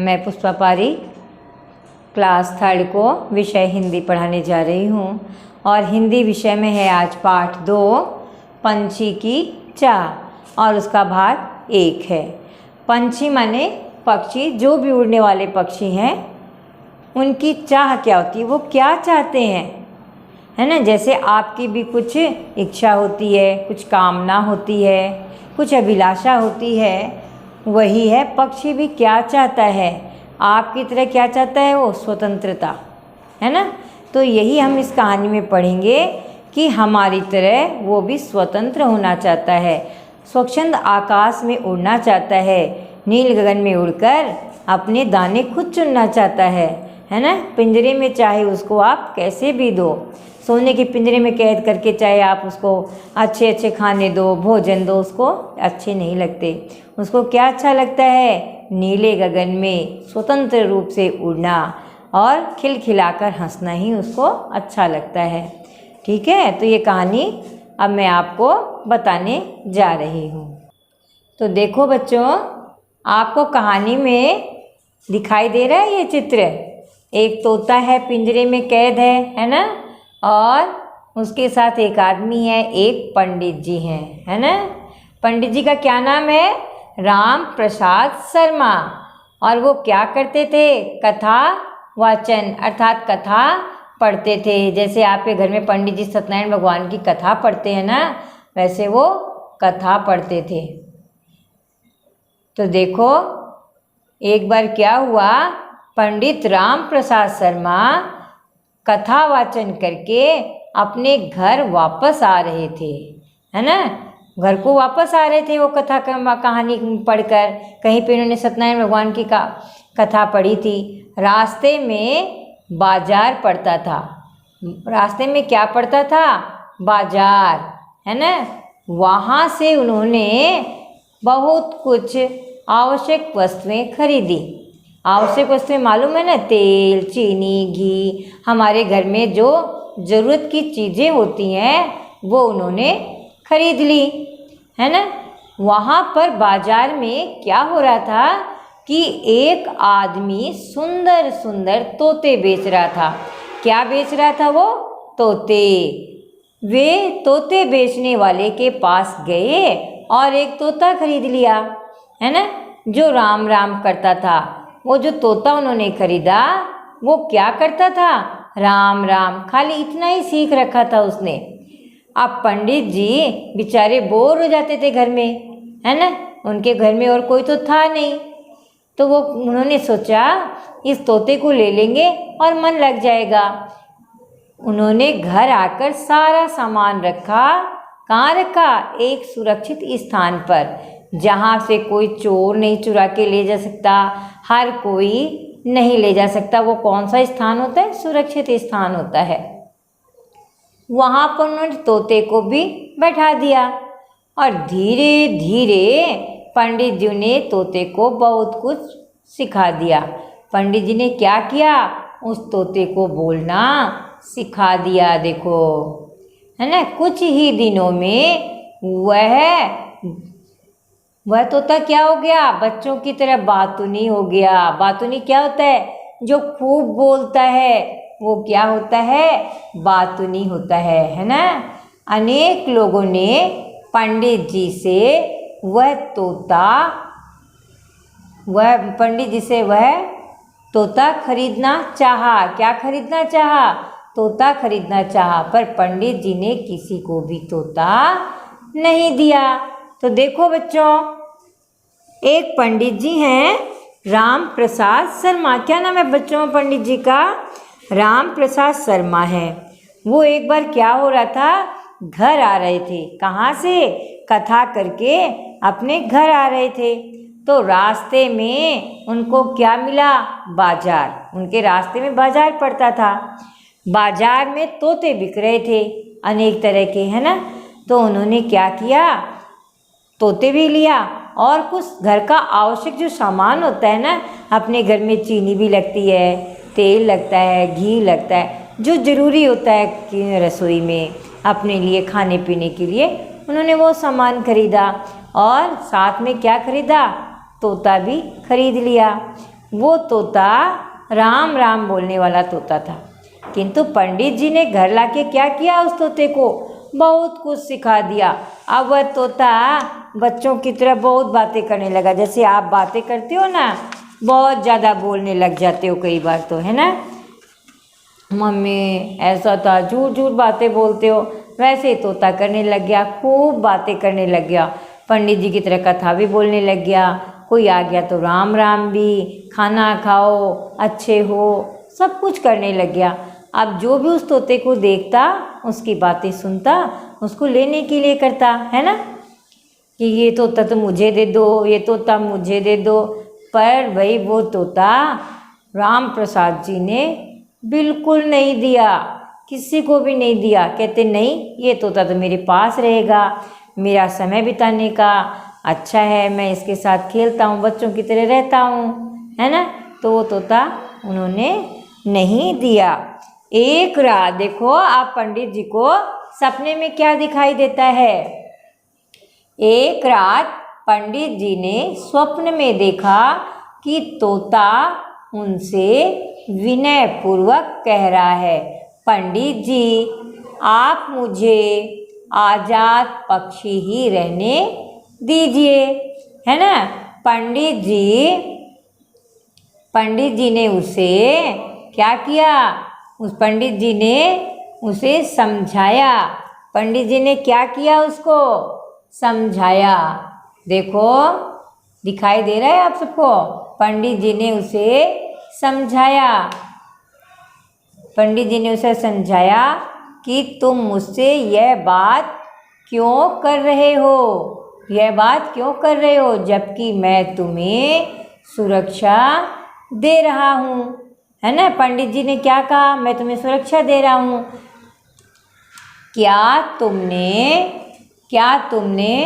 मैं पुष्पा पारी क्लास 3 को विषय हिंदी पढ़ाने जा रही हूँ और हिंदी विषय में है आज पाठ 2 पंछी की चाह और उसका भाग 1 है। पंछी माने पक्षी, जो भी उड़ने वाले पक्षी हैं उनकी चाह क्या होती है, वो क्या चाहते हैं, है ना। जैसे आपकी भी कुछ इच्छा होती है, कुछ कामना होती है, कुछ अभिलाषा होती है, वही है पक्षी भी क्या चाहता है, आपकी तरह क्या चाहता है, वो स्वतंत्रता, है ना। तो यही हम इस कहानी में पढ़ेंगे कि हमारी तरह वो भी स्वतंत्र होना चाहता है, स्वच्छंद आकाश में उड़ना चाहता है, नील गगन में उड़कर अपने दाने खुद चुनना चाहता है ना। पिंजरे में चाहे उसको आप कैसे भी दो, सोने के पिंजरे में कैद करके चाहे आप उसको अच्छे अच्छे खाने दो, भोजन दो, उसको अच्छे नहीं लगते। उसको क्या अच्छा लगता है, नीले गगन में स्वतंत्र रूप से उड़ना और खिलखिलाकर हंसना ही उसको अच्छा लगता है। ठीक है, तो ये कहानी अब मैं आपको बताने जा रही हूँ। तो देखो बच्चों, आपको कहानी में दिखाई दे रहा है ये चित्र, एक तोता है पिंजरे में कैद है ना, और उसके साथ एक आदमी है, एक पंडित जी हैं, है ना। पंडित जी का क्या नाम है, राम प्रसाद शर्मा, और वो क्या करते थे, कथा वाचन अर्थात कथा पढ़ते थे। जैसे आपके घर में पंडित जी सत्यनारायण भगवान की कथा पढ़ते हैं ना, वैसे वो कथा पढ़ते थे। तो देखो एक बार क्या हुआ, पंडित राम प्रसाद शर्मा कथा वाचन करके अपने घर वापस आ रहे थे, है ना। घर को वापस आ रहे थे वो कथा कहानी पढ़कर। कहीं पे उन्होंने सत्यनारायण भगवान की कथा पढ़ी थी। रास्ते में बाजार पड़ता था, रास्ते में क्या पड़ता था, बाजार, है ना। वहाँ से उन्होंने बहुत कुछ आवश्यक वस्तुएं खरीदी। आवश्यक वस्तुएं मालूम है ना, तेल, चीनी, घी, हमारे घर में जो ज़रूरत की चीज़ें होती हैं वो उन्होंने खरीद ली, है ना। वहाँ पर बाजार में क्या हो रहा था कि एक आदमी सुंदर सुंदर तोते बेच रहा था। क्या बेच रहा था वो, तोते। वे तोते बेचने वाले के पास गए और एक तोता खरीद लिया, है ना, जो राम राम करता था। वो जो तोता उन्होंने खरीदा वो क्या करता था, राम राम, खाली इतना ही सीख रखा था उसने। अब पंडित जी बेचारे बोर हो जाते थे घर में, है ना, उनके घर में और कोई तो था नहीं। तो वो उन्होंने सोचा इस तोते को ले लेंगे और मन लग जाएगा। उन्होंने घर आकर सारा सामान रखा। कहाँ रखा, एक सुरक्षित स्थान पर, जहाँ से कोई चोर नहीं चुरा के ले जा सकता, हर कोई नहीं ले जा सकता। वो कौन सा स्थान होता है, सुरक्षित स्थान होता है। वहाँ पर उन्होंने तोते को भी बैठा दिया और धीरे धीरे पंडित जी ने तोते को बहुत कुछ सिखा दिया। पंडित जी ने क्या किया, उस तोते को बोलना सिखा दिया। देखो, है ना, कुछ ही दिनों में वह तोता क्या हो गया, बच्चों की तरह बातूनी हो गया। बातूनी क्या होता है, जो खूब बोलता है, वो क्या होता है, बातूनी होता है ना। अनेक लोगों ने पंडित जी से वह तोता खरीदना चाहा। क्या खरीदना चाहा, तोता खरीदना चाहा, पर पंडित जी ने किसी को भी तोता नहीं दिया। तो देखो बच्चों, एक पंडित जी हैं राम प्रसाद शर्मा। क्या नाम है बच्चों पंडित जी का, राम प्रसाद शर्मा है। वो एक बार क्या हो रहा था, घर आ रहे थे। कहाँ से, कथा करके अपने घर आ रहे थे। तो रास्ते में उनको क्या मिला, बाजार। उनके रास्ते में बाजार पड़ता था। बाजार में तोते बिक रहे थे अनेक तरह के, है ना। तो उन्होंने क्या किया, तोते भी लिया और कुछ घर का आवश्यक जो सामान होता है ना, अपने घर में चीनी भी लगती है, तेल लगता है, घी लगता है, जो ज़रूरी होता है कि रसोई में अपने लिए खाने पीने के लिए, उन्होंने वो सामान खरीदा और साथ में क्या खरीदा, तोता भी खरीद लिया। वो तोता राम राम बोलने वाला तोता था, किंतु पंडित जी ने घर लाके क्या किया, उस तोते को बहुत कुछ सिखा दिया। अब वह तोता बच्चों की तरह बहुत बातें करने लगा, जैसे आप बातें करते हो ना, बहुत ज़्यादा बोलने लग जाते हो कई बार तो, है ना। मम्मी ऐसा था, झूठ झूठ बातें बोलते हो, वैसे ही तोता करने लग गया, खूब बातें करने लग गया। पंडित जी की तरह कथा भी बोलने लग गया, कोई आ गया तो राम राम भी, खाना खाओ, अच्छे हो, सब कुछ करने लग गया। अब जो भी उस तोते को देखता, उसकी बातें सुनता, उसको लेने के लिए करता, है ना, कि ये तोता तो मुझे दे दो, ये तोता मुझे दे दो। पर भाई वो तोता राम प्रसाद जी ने बिल्कुल नहीं दिया, किसी को भी नहीं दिया। कहते नहीं, ये तोता तो मेरे पास रहेगा, मेरा समय बिताने का अच्छा है, मैं इसके साथ खेलता हूँ, बच्चों की तरह रहता हूँ, है ना। तो वो तोता उन्होंने नहीं दिया। एक रात देखो, आप पंडित जी को सपने में क्या दिखाई देता है। एक रात पंडित जी ने स्वप्न में देखा कि तोता उनसे विनय पूर्वक कह रहा है, पंडित जी आप मुझे आजाद पक्षी ही रहने दीजिए, है ना। पंडित जी ने उसे क्या किया, उस पंडित जी ने उसे समझाया। पंडित जी ने क्या किया, उसको समझाया। देखो दिखाई दे रहा है आप सबको, पंडित जी ने उसे समझाया। पंडित जी ने उसे समझाया कि तुम मुझसे यह बात क्यों कर रहे हो, यह बात क्यों कर रहे हो, जबकि मैं तुम्हें सुरक्षा दे रहा हूँ, है ना। पंडित जी ने क्या कहा, मैं तुम्हें सुरक्षा दे रहा हूँ। क्या तुमने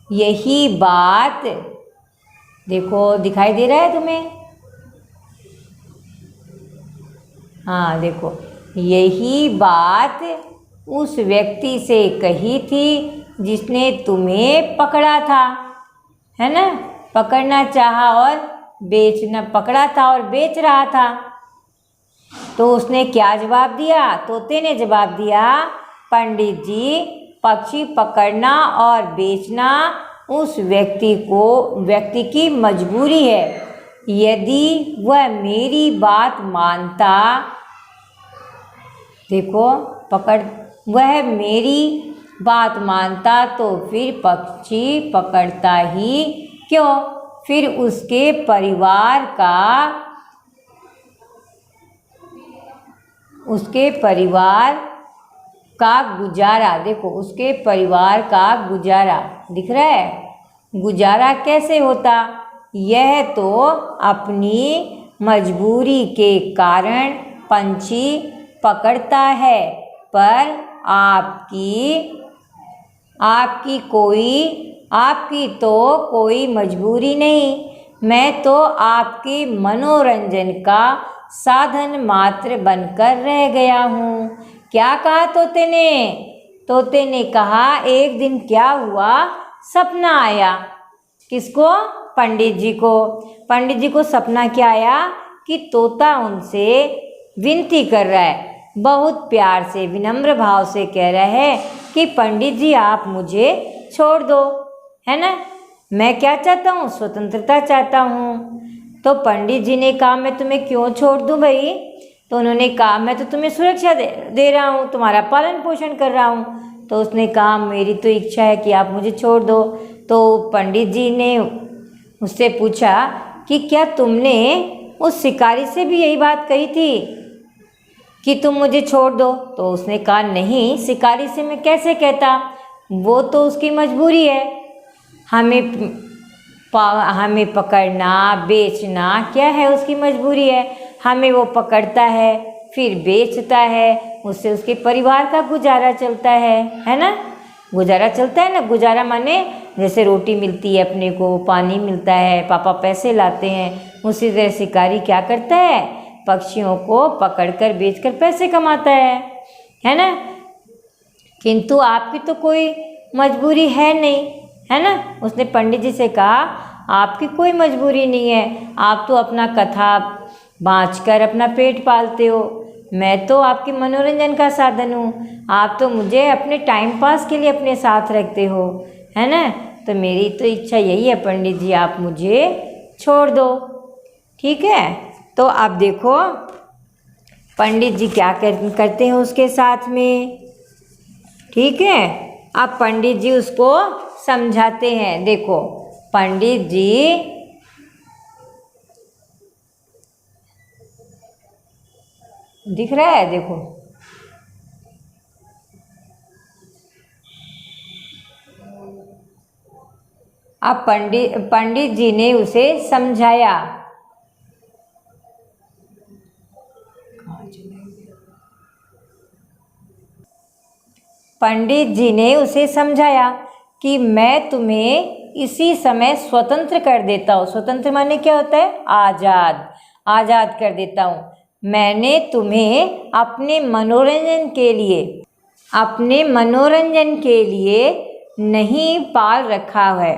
यही बात, देखो दिखाई दे रहा है तुम्हें, हाँ देखो, यही बात उस व्यक्ति से कही थी जिसने तुम्हें पकड़ा था, है ना, पकड़ना चाहा और बेचना, पकड़ा था और बेच रहा था। तो उसने क्या जवाब दिया, तोते ने जवाब दिया, पंडित जी पक्षी पकड़ना और बेचना उस व्यक्ति की मजबूरी है, यदि वह मेरी बात मानता, देखो वह मेरी बात मानता तो फिर पक्षी पकड़ता ही क्यों, फिर उसके परिवार का गुजारा, देखो उसके परिवार का गुजारा दिख रहा है, गुजारा कैसे होता, यह तो अपनी मजबूरी के कारण पंछी पकड़ता है, पर आपकी तो कोई मजबूरी नहीं, मैं तो आपके मनोरंजन का साधन मात्र बनकर रह गया हूँ। क्या कहा तोते ने कहा, एक दिन क्या हुआ, सपना आया, किसको, पंडित जी को सपना क्या आया कि तोता उनसे विनती कर रहा है, बहुत प्यार से विनम्र भाव से कह रहा है कि पंडित जी आप मुझे छोड़ दो, है ना, मैं क्या चाहता हूँ, स्वतंत्रता चाहता हूँ। तो पंडित जी ने कहा मैं तुम्हें क्यों छोड़ दूँ भाई, तो उन्होंने कहा मैं तो तुम्हें सुरक्षा दे रहा हूँ, तुम्हारा पालन पोषण कर रहा हूँ। तो उसने कहा मेरी तो इच्छा है कि आप मुझे छोड़ दो। तो पंडित जी ने उससे पूछा कि क्या तुमने उस शिकारी से भी यही बात कही थी कि तुम मुझे छोड़ दो। तो उसने कहा नहीं, शिकारी से मैं कैसे कहता, वो तो उसकी मजबूरी है, हमें पकड़ना बेचना क्या है, उसकी मजबूरी है, हमें वो पकड़ता है फिर बेचता है, उससे उसके परिवार का गुजारा चलता है ना, गुजारा चलता है ना। गुजारा माने जैसे रोटी मिलती है अपने को, पानी मिलता है, पापा पैसे लाते हैं, उसी तरह शिकारी क्या करता है, पक्षियों को पकड़कर बेचकर पैसे कमाता है ना। किंतु आपकी तो कोई मजबूरी है नहीं, है ना। उसने पंडित जी से कहा आपकी कोई मजबूरी नहीं है, आप तो अपना कथा बाँचकर अपना पेट पालते हो, मैं तो आपके मनोरंजन का साधन हूँ, आप तो मुझे अपने टाइम पास के लिए अपने साथ रखते हो, है ना। तो मेरी तो इच्छा यही है पंडित जी, आप मुझे छोड़ दो, ठीक है। तो आप देखो पंडित जी क्या करते हैं उसके साथ में, ठीक है। अब पंडित जी उसको समझाते हैं। देखो पंडित जी दिख रहा है, देखो अब पंडित जी ने उसे समझाया। पंडित जी ने उसे समझाया कि मैं तुम्हें इसी समय स्वतंत्र कर देता हूँ। स्वतंत्र माने क्या होता है? आज़ाद, आज़ाद कर देता हूँ। मैंने तुम्हें अपने मनोरंजन के लिए नहीं पाल रखा है।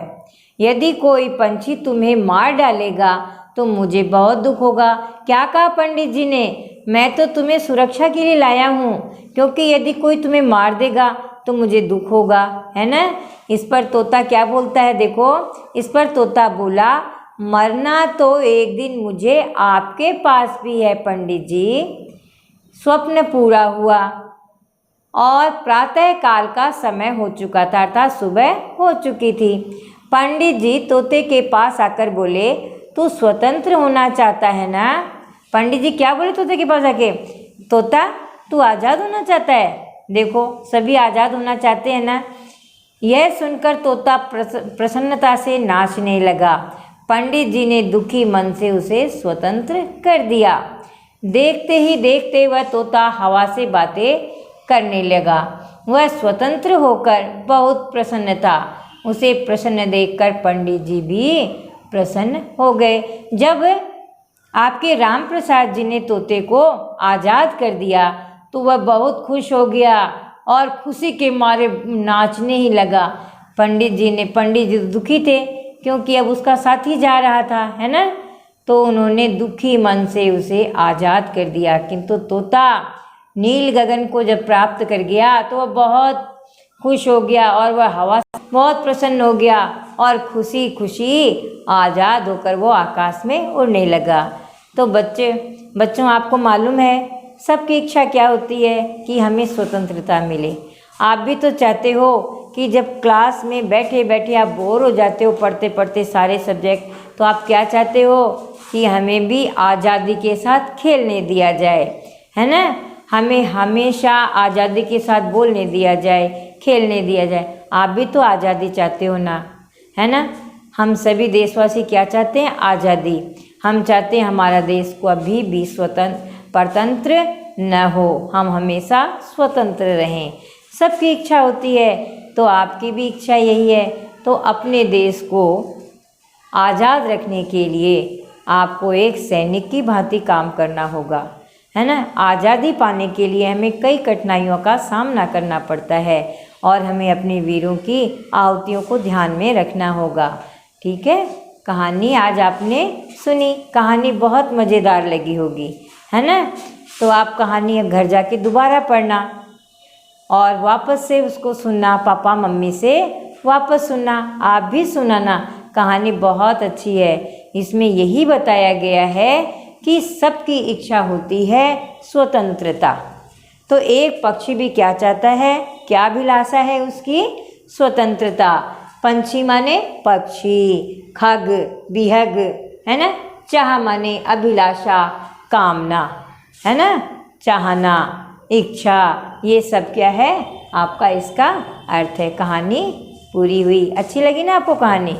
यदि कोई पंछी तुम्हें मार डालेगा तो मुझे बहुत दुख होगा। क्या कहा पंडित जी ने? मैं तो तुम्हें सुरक्षा के लिए लाया हूँ, क्योंकि यदि कोई तुम्हें मार देगा तो मुझे दुख होगा, है ना। इस पर तोता क्या बोलता है? देखो इस पर तोता बोला, मरना तो एक दिन मुझे आपके पास भी है पंडित जी। स्वप्न पूरा हुआ और प्रातः काल का समय हो चुका था, अर्थात सुबह हो चुकी थी। पंडित जी तोते के पास आकर बोले, तू स्वतंत्र होना चाहता है ना? पंडित जी क्या बोले तोते के पास आके? तोता तू आज़ाद होना चाहता है? देखो सभी आज़ाद होना चाहते हैं ना। यह सुनकर तोता प्रसन्नता से नाचने लगा। पंडित जी ने दुखी मन से उसे स्वतंत्र कर दिया। देखते ही देखते वह तोता हवा से बातें करने लगा। वह स्वतंत्र होकर बहुत प्रसन्न था। उसे प्रसन्न देखकर पंडित जी भी प्रसन्न हो गए। जब आपके राम प्रसाद जी ने तोते को आज़ाद कर दिया तो वह बहुत खुश हो गया और खुशी के मारे नाचने ही लगा। पंडित जी दुखी थे क्योंकि अब उसका साथी जा रहा था, है ना। तो उन्होंने दुखी मन से उसे आज़ाद कर दिया। किंतु तोता नील गगन को जब प्राप्त कर गया तो वह बहुत खुश हो गया और वह हवा से बहुत प्रसन्न हो गया और खुशी खुशी आज़ाद होकर वो आकाश में उड़ने लगा। तो बच्चों आपको मालूम है सबकी इच्छा क्या होती है कि हमें स्वतंत्रता मिले। आप भी तो चाहते हो कि जब क्लास में बैठे बैठे आप बोर हो जाते हो पढ़ते पढ़ते सारे सब्जेक्ट, तो आप क्या चाहते हो कि हमें भी आज़ादी के साथ खेलने दिया जाए, है ना। हमें हमेशा आज़ादी के साथ बोलने दिया जाए, खेलने दिया जाए। आप भी तो आज़ादी चाहते हो ना, है ना। हम सभी देशवासी क्या चाहते हैं? आज़ादी। हम चाहते हैं हमारा देश को अभी भी परतंत्र न हो, हम हमेशा स्वतंत्र रहें। सबकी इच्छा होती है, तो आपकी भी इच्छा यही है। तो अपने देश को आज़ाद रखने के लिए आपको एक सैनिक की भांति काम करना होगा, है ना। आज़ादी पाने के लिए हमें कई कठिनाइयों का सामना करना पड़ता है और हमें अपने वीरों की आहुतियों को ध्यान में रखना होगा, ठीक है। कहानी आज आपने सुनी, कहानी बहुत मज़ेदार लगी होगी, है ना। तो आप कहानी घर जाके दोबारा पढ़ना और वापस से उसको सुनना, पापा मम्मी से वापस सुनना, आप भी सुनाना। कहानी बहुत अच्छी है। इसमें यही बताया गया है कि सबकी इच्छा होती है स्वतंत्रता। तो एक पक्षी भी क्या चाहता है, क्या अभिलाषा है उसकी? स्वतंत्रता। पंछी माने पक्षी, खग बिहग, है ना। चाह माने अभिलाषा, कामना, है ना, चाहना, इच्छा, ये सब क्या है आपका इसका अर्थ है। कहानी पूरी हुई। अच्छी लगी ना आपको कहानी?